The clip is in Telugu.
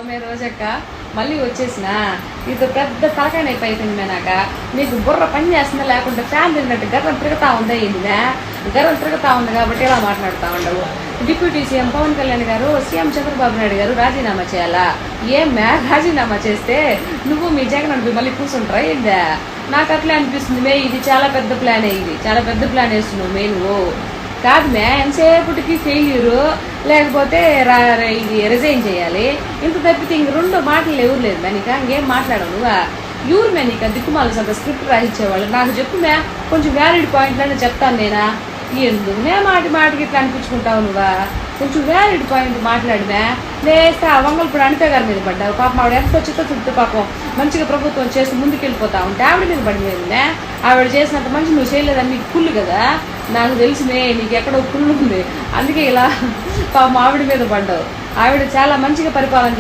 మే రోజక్క మళ్ళీ వచ్చేసిన ఇది పెద్ద తలకాయ నొప్పి అయిపోయింది మేనాక. నీకు బుర్ర పని చేస్తుందా లేకుంటే ఫ్యాన్ తిన్నట్టు గర్వం తిరుగుతా ఉందా ఏంటిదా? గర్వం తిరుగుతా ఉంది కాబట్టి ఇలా మాట్లాడుతూ ఉండవు. డిప్యూటీ సీఎం పవన్ కళ్యాణ్ గారు, సీఎం చంద్రబాబు నాయుడు గారు రాజీనామా చేయాలా? రాజీనామా చేస్తే నువ్వు మీ జగన్ అనిపి మళ్ళీ కూర్చుంటారా ఏందా? నాకు అట్లా అనిపిస్తుంది ఇది చాలా పెద్ద ప్లానే, ఇది చాలా పెద్ద ప్లాన్ వేస్తున్నావు నువ్వు కాదు ఎంతసేపటికి ఫెయిల్యూరు లేకపోతే ఇది రిజైన్ చేయాలి. ఇంత తప్పితే ఇంక రెండు మాటలు ఎవరు లేదు నీక ఇంకేం మాట్లాడవు నువ్వా? ఎవరు నీక దిక్కుమాల అంత స్క్రిప్ట్ రాయించేవాళ్ళు? నాకు చెప్పు కొంచెం వ్యాలిడ్ పాయింట్లనే చెప్తాను నేనా? ఎందుకు మాటికి ఇట్లా అనిపించుకుంటావు నువ్వా? కొంచెం వ్యాలిడ్ పాయింట్ మాట్లాడినా లేస్తే ఆ వంగల్పూడి అనిత గారి మీద పడ్డావు. పాపం ఆవిడ ఎంత చిత్త చుట్టూ పాపం మంచిగా ప్రభుత్వం చేసి ముందుకెళ్ళిపోతా ఉంటే ఆవిడ మీద పడిపోయిందా? ఆవిడ చేసినంత మంచి నువ్వు చేయలేదని నీకు కుళ్ళు కదా? నాకు తెలిసినే నీకు ఎక్కడో కుళ్ళు ఉంది, అందుకే ఇలా పాపం ఆవిడ మీద పడ్డావు. ఆవిడ చాలా మంచిగా పరిపాలన